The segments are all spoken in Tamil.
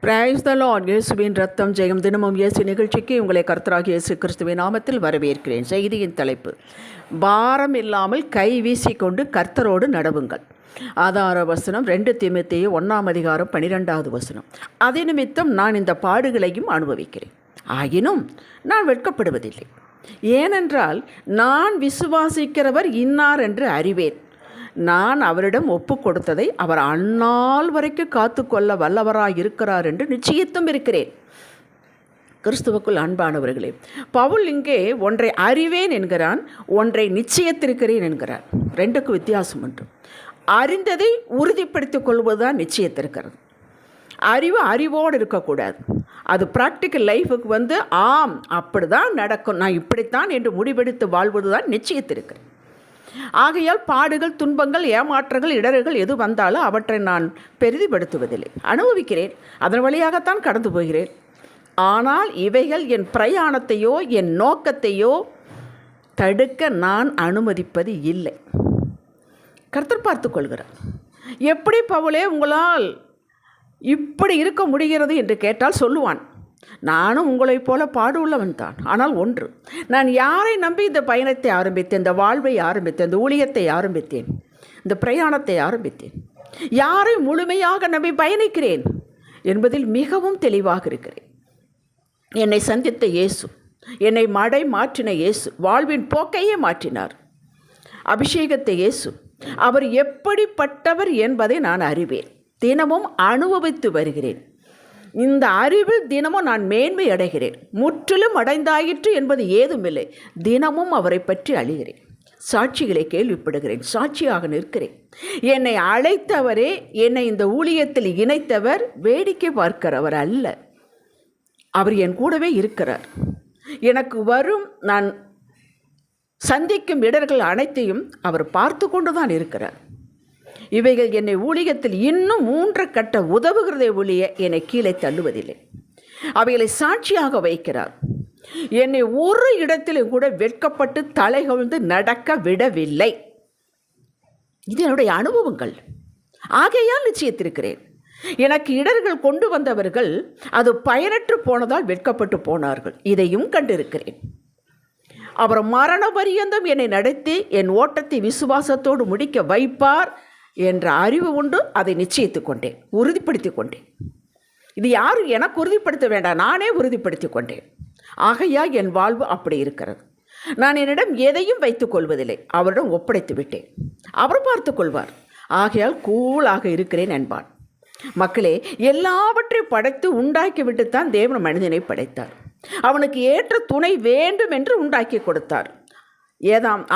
Praise the Lord. இயேசுவின் ரத்தம் ஜெயம். தினமும் இயேசு நிகழ்ச்சிக்கு உங்களை கர்த்தராகிய இயேசு கிறிஸ்துவின் நாமத்தில் வரவேற்கிறேன். செய்தியின் தலைப்பு, பாரம் இல்லாமல் கை வீசிக்கொண்டு கர்த்தரோடு நடவுங்கள். ஆதார வசனம் 2 தீமோத்தேயு 1:12. அதே நிமித்தம் நான் இந்த பாடுகளையும் அனுபவிக்கிறேன், ஆயினும் நான் வெட்கப்படுவதில்லை. ஏனென்றால் நான் விசுவாசிக்கிறவர் இன்னார் என்று அறிவேன். நான் அவரிடம் ஒப்பு கொடுத்ததை அவர் அந்நாள் வரைக்கும் காத்து கொள்ள வல்லவராய் இருக்கிறார் என்று நிச்சயித்தும் இருக்கிறேன். கிறிஸ்துவுக்குள் அன்பானவர்களே, பவுல் இங்கே ஒன்றை அறிவேன் என்கிறான், ஒன்றை நிச்சயத்திருக்கிறேன் என்கிறார். ரெண்டுக்கு வித்தியாசம் உண்டு. அறிந்ததை உறுதிப்படுத்திக் கொள்வதுதான் நிச்சயத்திருக்கிறது. அறிவோடு இருக்கக்கூடாது. அது ப்ராக்டிக்கல் லைஃபுக்கு ஆம் அப்படி தான் நடக்கும், நான் இப்படித்தான் என்று முடிவெடுத்து வாழ்வது தான் நிச்சயத்திருக்கிறேன். ஆகையால் பாடுகள், துன்பங்கள், ஏமாற்றங்கள், இடர்கள் எது வந்தாலும் அவற்றை நான் பெரிதிப்படுத்துவதில்லை. அனுபவிக்கிறேன், அதன் வழியாகத்தான் கடந்து போகிறேன். ஆனால் இவைகள் என் பிரயாணத்தையோ என் நோக்கத்தையோ தடுக்க நான் அனுமதிப்பது இல்லை. கர்த்தர் பார்த்து கொள்கிறார். எப்படி பவுலே உங்களால் இப்படி இருக்க முடிகிறது என்று கேட்டால் சொல்லுவான், நானும் உங்களைப் போல பாடு உள்ளவன் தான். ஆனால் ஒன்று, நான் யாரை நம்பி இந்த பயணத்தை ஆரம்பித்தேன், இந்த வாழ்வை ஆரம்பித்தேன், இந்த ஊழியத்தை ஆரம்பித்தேன், இந்த பிரயாணத்தை ஆரம்பித்தேன், யாரை முழுமையாக நம்பி பயணிக்கிறேன் என்பதில் மிகவும் தெளிவாக இருக்கிறேன். என்னை சந்தித்த இயேசு, என்னை மாற்றின இயேசு, வாழ்வின் போக்கையே மாற்றினார். அபிஷேகத்தை இயேசு, அவர் எப்படிப்பட்டவர் என்பதை நான் அறிவேன், தினமும் அனுபவித்து வருகிறேன். இந்த அறிவில் தினமும் நான் மேன்மை அடைகிறேன். முற்றிலும் அடைந்தாயிற்று என்பது ஏதுமில்லை. தினமும் அவரை பற்றி அழிகிறேன், சாட்சிகளை கேள்விப்படுகிறேன், சாட்சியாக நிற்கிறேன். என்னை அழைத்தவரே, என்னை இந்த ஊழியத்தில் இணைத்தவர் வேடிக்கை பார்க்கிறவர் அல்ல. அவர் என் கூடவே இருக்கிறார். எனக்கு வரும், நான் சந்திக்கும் இடர்கள் அனைத்தையும் அவர் பார்த்து கொண்டு தான் இருக்கிறார். இவைகள் என்னை ஊழியத்தில் இன்னும் 3 கட்ட உதவுகிறதை ஒழிய என்னை கீழே தள்ளுவதில்லை. அவைகளை சாட்சியாக வைக்கிறார். என்னை ஒரு இடத்திலும் கூட வெட்கப்பட்டு தலைகவிழ்ந்து நடக்க விடவில்லை. இது என்னுடைய அனுபவங்கள். ஆகையால் நிச்சயத்திருக்கிறேன். எனக்கு இடர்கள் கொண்டு வந்தவர்கள் அது பயனற்று போனதால் வெட்கப்பட்டு போனார்கள். இதையும் கண்டிருக்கிறேன். அவர் மரண பரியந்தம் என்னை நடத்தி என் ஓட்டத்தை விசுவாசத்தோடு முடிக்க வைப்பார் என்ற அறிவு உண்டு. அதை நிச்சயித்து கொண்டேன், உறுதிப்படுத்தி கொண்டேன். இது யாரும் எனக்கு உறுதிப்படுத்த வேண்டாம், நானே உறுதிப்படுத்தி கொண்டேன். ஆகையால் என் வாழ்வு அப்படி இருக்கிறது. நான் என்னிடம் எதையும் வைத்துக் கொள்வதில்லை, அவரிடம் ஒப்படைத்து விட்டேன். அவர் பார்த்து கொள்வார். ஆகையால் கூலாக இருக்கிறேன் என்பான். மக்களே, எல்லாவற்றையும் படைத்து உண்டாக்கிவிட்டுத்தான் தேவன் மனிதனை படைத்தார். அவனுக்கு ஏற்ற துணை வேண்டும் என்று உண்டாக்கி கொடுத்தார்.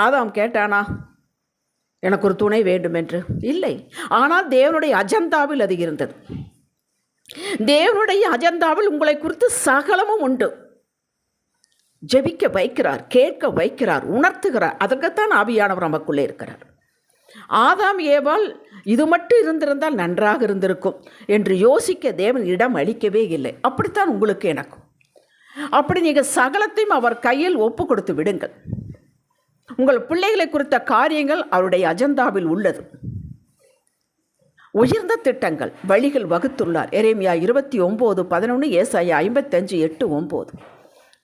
ஆதாம் கேட்டானா எனக்கு ஒரு துணை வேண்டும் என்று? இல்லை. ஆனால் தேவனுடைய அஜந்தாவில் அது இருந்தது. தேவனுடைய அஜந்தாவில் உங்களை குறித்து சகலமும் உண்டு. ஜெபிக்க வைக்கிறார், கேட்க வைக்கிறார், உணர்த்துகிறார். அதற்குத்தான் ஆவியானவர் நமக்குள்ளே இருக்கிறார். ஆதாம் ஏவாள் இது மட்டும் இருந்திருந்தால் நன்றாக இருந்திருக்கும் என்று யோசிக்க தேவன் இடம் அளிக்கவே இல்லை. அப்படித்தான் உங்களுக்கு எனக்கும். அப்படி நீங்கள் சகலத்தையும் அவர் கையில் ஒப்பு கொடுத்து விடுங்கள். உங்கள் பிள்ளைகளை குறித்த காரியங்கள் அவருடைய அஜந்தாவில் உள்ளது. உயர்ந்த திட்டங்கள், வழிகள் வகுத்துள்ளார். எரேமியா 29:11, ஏசாயா 55:8-9.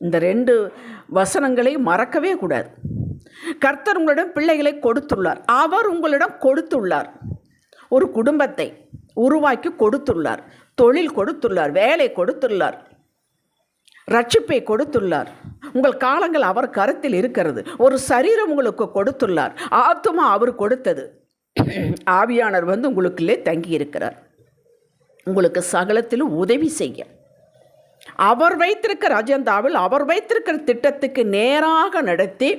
இந்த 2 வசனங்களை மறக்கவே கூடாது. கர்த்தர் உங்களிடம் பிள்ளைகளை கொடுத்துள்ளார். அவர் உங்களிடம் கொடுத்துள்ளார். ஒரு குடும்பத்தை உருவாக்கி கொடுத்துள்ளார். தொழில் கொடுத்துள்ளார். வேலை கொடுத்துள்ளார். ரட்சிப்பை கொடுத்துள்ளார். உங்கள் காலங்கள் அவர் கருத்தில் இருக்கிறது. ஒரு சரீரம் உங்களுக்கு கொடுத்துள்ளார். ஆத்துமா அவர் கொடுத்தது. ஆவியானவர் உங்களுக்குள்ளே தங்கி இருக்கிறார், உங்களுக்கு சகலத்திலும் உதவி செய்ய. அவர் வைத்திருக்கிற அஜந்தாவில், அவர் வைத்திருக்கிற திட்டத்துக்கு நேராக நடத்தி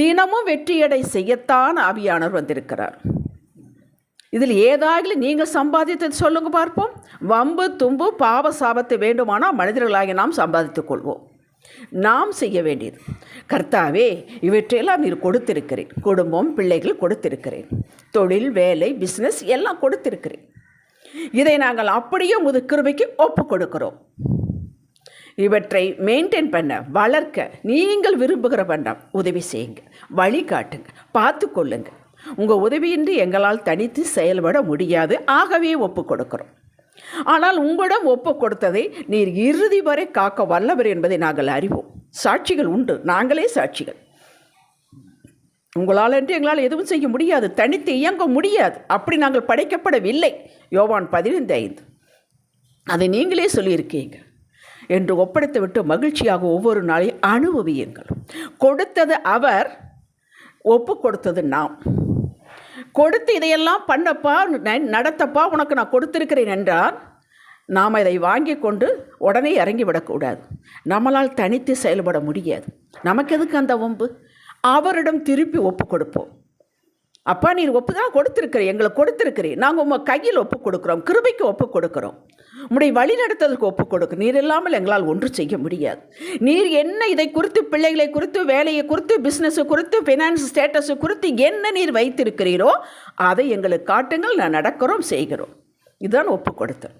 தினமும் வெற்றியடை செய்யத்தான் ஆவியானவர் வந்திருக்கிறார். இதில் ஏதாவது நீங்கள் சம்பாதித்தது சொல்லுங்க பார்ப்போம். வம்பு, தும்பு, பாவ சாபத்தை வேண்டுமானால் மனிதர்களாகி நாம் சம்பாதித்துக் கொள்வோம். நாம் செய்ய வேண்டியது, கர்த்தாவே இவற்றையெல்லாம் நீர் கொடுத்திருக்கிறேன். குடும்பம், பிள்ளைகள் கொடுத்திருக்கிறேன். தொழில், வேலை, பிஸ்னஸ் எல்லாம் கொடுத்திருக்கிறேன். இதை நாங்கள் அப்படியே உமது கிருபைக்கு ஒப்பு கொடுக்கிறோம். இவற்றை மெயின்டைன் பண்ண, வளர்க்க நீங்கள் விரும்புகிற வேண்டாம், உதவி செய்யுங்க, வழி காட்டுங்க, பார்த்து கொள்ளுங்க. உங்கள் உதவியின்றி எங்களால் தனித்து செயல்பட முடியாது. ஆகவே ஒப்பு கொடுக்கிறோம். ஆனால் உங்களிடம் ஒப்பு கொடுத்ததை நீர் இறுதி வரை காக்க வல்லவர் என்பதை நாங்கள் அறிவோம். சாட்சிகள் உண்டு, நாங்களே சாட்சிகள். உங்களால் என்று எங்களால் எதுவும் செய்ய முடியாது, தனித்து இயங்க முடியாது, அப்படி நாங்கள் படைக்கப்படவில்லை. யோவான் 15:5 அதை நீங்களே சொல்லியிருக்கீங்க என்று ஒப்படைத்து விட்டு மகிழ்ச்சியாக ஒவ்வொரு நாளையும் அனுபவியுங்கள். கொடுத்தது அவர், ஒப்பு கொடுத்தது நாம். கொடுத்து இதையெல்லாம் பண்ணப்பா, நடத்தப்பா, உனக்கு நான் கொடுத்திருக்கிறேன் என்றால் நாம் இதை வாங்கி கொண்டு உடனே இறங்கிவிடக்கூடாது. நம்மளால் தனித்து செயல்பட முடியாது. நமக்கு எதுக்கு அந்த வம்பு? அவரிடம் திருப்பி ஒப்பு கொடுப்போம். அப்பா, நீர் ஒப்பு தான் கொடுத்துருக்கிறேன், எங்களுக்கு கொடுத்துருக்கிறேன், நாங்கள் உங்கள் கையில் ஒப்பு கொடுக்குறோம், கிருபைக்கு ஒப்பு கொடுக்குறோம், உம்முடைய வழி நடத்துவதற்கு ஒப்பு கொடுக்கு. நீர் இல்லாமல் எங்களால் ஒன்று செய்ய முடியாது. நீர் என்ன இதை குறித்து, பிள்ளைகளை குறித்து, வேலையை குறித்து, பிஸ்னஸை குறித்து, ஃபினான்ஸ் ஸ்டேட்டஸை குறித்து என்ன நீர் வைத்திருக்கிறீரோ அதை எங்களுக்கு காட்டுங்கள், நான் நடக்கிறோம், செய்கிறோம். இதுதான் ஒப்பு கொடுத்தல்.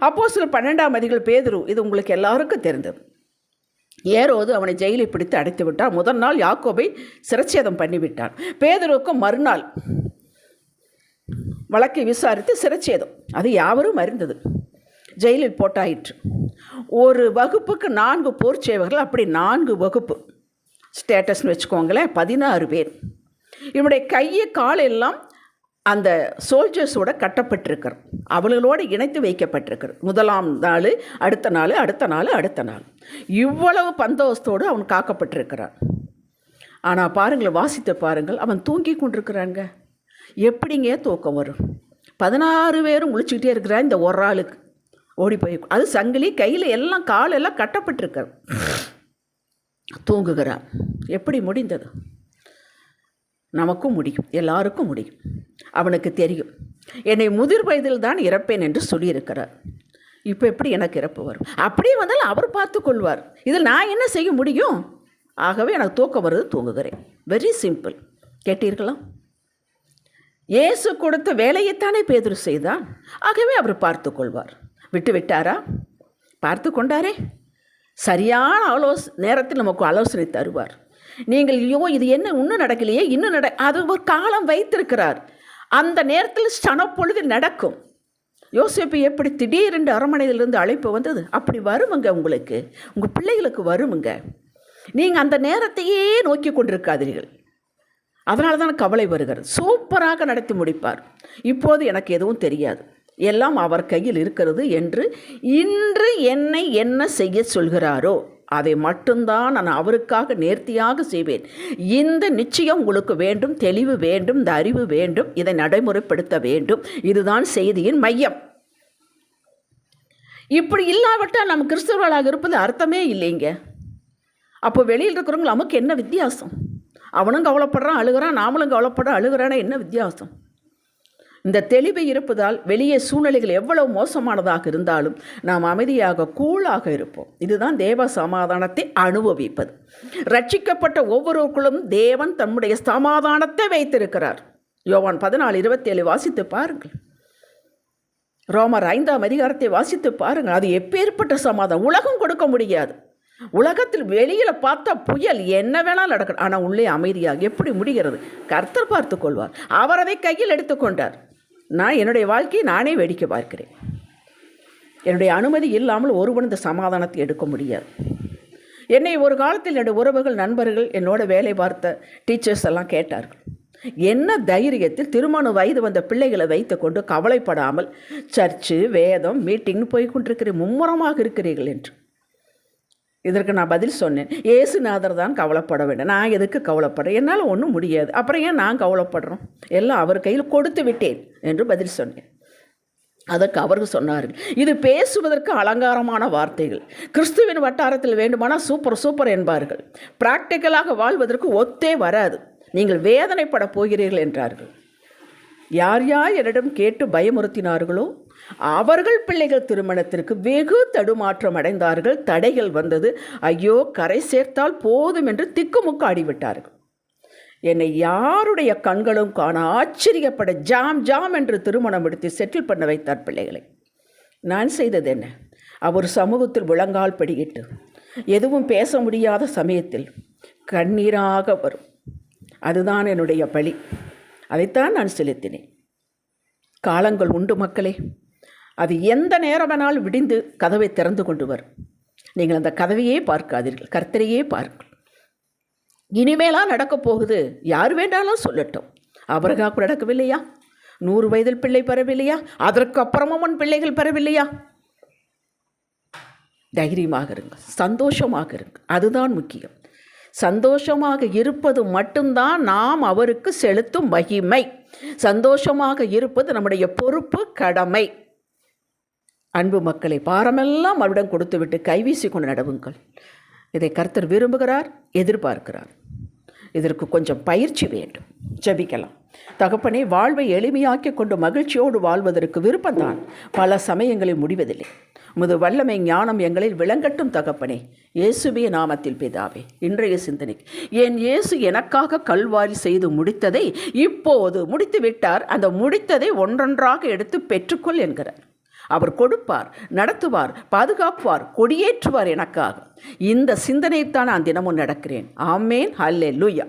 அப்போஸ்தலர் 12 பேதுரு, இது உங்களுக்கு எல்லாருக்கும் தெரிந்தது. ஏரோது அவனை ஜெயிலில் பிடித்து அடைத்து விட்டான். முதல் நாள் யாக்கோபை சிரச்சேதம் பண்ணிவிட்டான். பேதுருவுக்கும் மறுநாள் வழக்கை விசாரித்து சிரச்சேதம், அது யாவரும் அறிந்தது. ஜெயிலில் போட்டாயிற்று. ஒரு வகுப்புக்கு 4 போர் சேவகர்கள், அப்படி 4 வகுப்பு ஸ்டேட்டஸ்னு வச்சுக்கோங்களேன், 16 பேர். இவனுடைய கையை காலெல்லாம் அந்த சோல்ஜர்ஸோட கட்டப்பட்டிருக்கிறது, அவர்களோடு இணைத்து வைக்கப்பட்டிருக்கிறது. முதலாம் நாள், அடுத்த நாள், அடுத்த நாள், அடுத்த நாள், இவ்வளவு பந்தோபஸ்தோடு அவன் காக்கப்பட்டிருக்கிறான். ஆனால் பாருங்கள், வாசித்து பாருங்கள், அவன் தூங்கி கொண்டிருக்கிறாங்க. எப்படிங்க தூக்கம் வரும்? 16 பேரும் முழிச்சுக்கிட்டே இருக்கிறான். இந்த ஒரு ஆளுக்கு ஓடி போய், அது சங்கிலி கையில் எல்லாம் காலெல்லாம் கட்டப்பட்டிருக்கிறான், தூங்குகிறான். எப்படி முடிந்தது? நமக்கும் முடியும், எல்லாருக்கும் முடியும். அவனுக்கு தெரியும், என்னை முதிர் வயதில் தான் இறப்பேன் என்று சொல்லியிருக்கிறார். இப்போ எப்படி எனக்கு இறப்பு வரும்? அப்படியே வந்தாலும் அவர் பார்த்து கொள்வார். இதில் நான் என்ன செய்ய முடியும்? ஆகவே எனக்கு தூக்கம் வருது, தூங்குகிறேன். Very simple. கேட்டீர்களா? இயேசு கொடுத்த வேலையைத்தானே பேதுரு செய்தான். ஆகவே அவர் பார்த்து கொள்வார். விட்டு விட்டாரா? பார்த்து கொண்டாரே. சரியான நேரத்தில் நமக்கு ஆலோசனை தருவார். நீங்கள் ஐயோ இது என்ன இன்னும் நடக்கலையே, இன்னும் அது ஒரு காலம் வைத்திருக்கிறார். அந்த நேரத்தில் சனப்பொழுது நடக்கும். யோசேப்பு எப்படி திடீரென்று அரண்மனையிலிருந்து அழைப்பு வந்தது? அப்படி வருமுங்க, உங்களுக்கு, உங்கள் பிள்ளைகளுக்கு வருமுங்க. நீங்கள் அந்த நேரத்தையே நோக்கி கொண்டிருக்காதீர்கள். அதனால தான் கவலை வருகிறது. சூப்பராக நடத்தி முடிப்பார். இப்போது எனக்கு எதுவும் தெரியாது, எல்லாம் அவர் கையில் இருக்கிறது என்று இன்று என்னை என்ன செய்ய சொல்கிறாரோ அதை மட்டும்தான் நான் அவருக்காக நேர்த்தியாக செய்வேன். இந்த நிச்சயம் உங்களுக்கு வேண்டும், தெளிவு வேண்டும், இந்த அறிவு வேண்டும், இதை நடைமுறைப்படுத்த வேண்டும். இதுதான் செய்தியின் மையம். இப்படி இல்லாவிட்டால் நம்ம கிறிஸ்தவர்களாக இருப்பது அர்த்தமே இல்லைங்க. அப்போ வெளியில் இருக்கிறவங்க நமக்கு என்ன வித்தியாசம்? அவனும் கவலைப்படுறான், அழுகிறான், நாமளும் கவலைப்படுறான், அழுகிறானா, என்ன வித்தியாசம்? இந்த தெளிவு இருப்பதால் வெளியே சூழ்நிலைகள் எவ்வளவு மோசமானதாக இருந்தாலும் நாம் அமைதியாக, கூலாக இருப்போம். இதுதான் தேவ சமாதானத்தை அனுபவிப்பது. ரட்சிக்கப்பட்ட ஒவ்வொருவருக்குள்ளும் தேவன் தம்முடைய சமாதானத்தை வைத்திருக்கிறார். யோவான் 14:27 வாசித்து பாருங்கள். ரோமர் 5 வாசித்து பாருங்கள். அது எப்பேற்பட்ட சமாதானம் உலகம் கொடுக்க முடியாது. உலகத்தில் வெளியில் பார்த்தா புயல் என்ன வேணாலும் நடக்கணும், ஆனால் உள்ளே அமைதியாக எப்படி முடிகிறது? கர்த்தர் பார்த்து கொள்வார். அவர் அதை கையில் எடுத்துக்கொண்டார். நான் என்னுடைய வாழ்க்கையை நானே வேடிக்கை பார்க்கிறேன். என்னுடைய அனுமதி இல்லாமல் ஒருவன் இந்த சமாதானத்தை எடுக்க முடியாது. என்னை ஒரு காலத்தில் என்னுடைய உறவுகள், நண்பர்கள், என்னோட வேலை பார்த்த டீச்சர்ஸ் எல்லாம் கேட்டார்கள், என்ன தைரியத்தில் திருமண வயது வந்த பிள்ளைகளை வைத்து கொண்டு கவலைப்படாமல் சர்ச்சு, வேதம், மீட்டிங்னு போய் கொண்டிருக்கிறேன், மும்முரமாக இருக்கிறீர்கள் என்று. இதற்கு நான் பதில் சொன்னேன், இயேசுநாதர் தான் கவலைப்பட வேண்டும், நான் எதுக்கு கவலைப்படுறேன்? என்னால் ஒன்றும் முடியாது, அப்புறம் ஏன் நான் கவலைப்படுறோம்? எல்லாம் அவர் கையில் கொடுத்து விட்டேன் என்று பதில் சொன்னேன். அதற்கு அவர்கள் சொன்னார்கள், இது பேசுவதற்கு அலங்காரமான வார்த்தைகள், கிறிஸ்துவின் வட்டாரத்தில் வேண்டுமானால் சூப்பர் சூப்பர் என்பார்கள், பிராக்டிக்கலாக வாழ்வதற்கு ஒத்தே வராது, நீங்கள் வேதனைப்பட போகிறீர்கள் என்றார்கள். யார் யார் என்னிடம் கேட்டு பயமுறுத்தினார்களோ அவர்கள் பிள்ளைகள் திருமணத்திற்கு வெகு தடுமாற்றம் அடைந்தார்கள். தடைகள் வந்தது. ஐயோ, கரை சேர்த்தால் போதும் என்று திக்குமுக்கு ஆடிவிட்டார்கள். என்னை யாருடைய கண்களும் காண ஆச்சரியப்பட ஜாம் ஜாம் என்று திருமணம் எடுத்து செட்டில் பண்ண வைத்தார் பிள்ளைகளை. நான் செய்தது என்ன? அவர் சமூகத்தில் முழங்கால் படியிட்டு எதுவும் பேச முடியாத சமயத்தில் கண்ணீராக வரும். அதுதான் என்னுடைய பலி. அதைத்தான் நான் செலுத்தினேன். காலங்கள் உண்டு மக்களே, அது எந்த நேரமானாலும் விடிந்து கதவை திறந்து கொண்டு வரும். நீங்கள் அந்த கதவையே பார்க்காதீர்கள், கர்த்தரையே பாருங்கள். இனிமேலாம் நடக்கப் போகுது, யார் வேண்டாலும் சொல்லட்டும். ஆபிரகாமுக்கு நடக்கவில்லையா? 100 வயதில் பிள்ளை பெறவில்லையா? அதற்கு அப்புறமும் உன் பிள்ளைகள் பெறவில்லையா? தைரியமாக இருங்க, சந்தோஷமாக இருங்க, அதுதான் முக்கியம். சந்தோஷமாக இருப்பது மட்டும்தான் நாம் அவருக்கு செலுத்தும் மகிமை. சந்தோஷமாக இருப்பது நம்முடைய பொறுப்பு, கடமை. அன்பு மக்களை, பாரமெல்லாம் அவரிடம் கொடுத்துவிட்டு கைவீசி கொண்டு நடவுங்கள். இதை கர்த்தர் விரும்புகிறார், எதிர்பார்க்கிறார். இதற்கு கொஞ்சம் பயிற்சி வேண்டும். ஜெபிக்கலாம். தகப்பனே, வாழ்வை எளிமையாக்கி கொண்டு மகிழ்ச்சியோடு வாழ்வதற்கு விருப்பம்தான் பல சமயங்களில் முடிவதில்லை. உமது வல்லமை ஞானம் எங்களில் விளங்கட்டும் தகப்பனே, இயேசுவே நாமத்தில் பிதாவே. இன்றைய சிந்தனைக்கு, என் இயேசு எனக்காக கல்வாரி செய்து முடித்ததை இப்போது முடித்து விட்டார். அந்த முடித்ததை ஒன்றொன்றாக எடுத்து பெற்றுக்கொள் என்கிறார். அவர் கொடுப்பார், நடத்துவார், பாதுகாப்பார், கொடியேற்றுவார் எனக்காக. இந்த சிந்தனைத்தான் நான் தினமும் நடக்கிறேன். ஆமேன். அல்லேலூயா.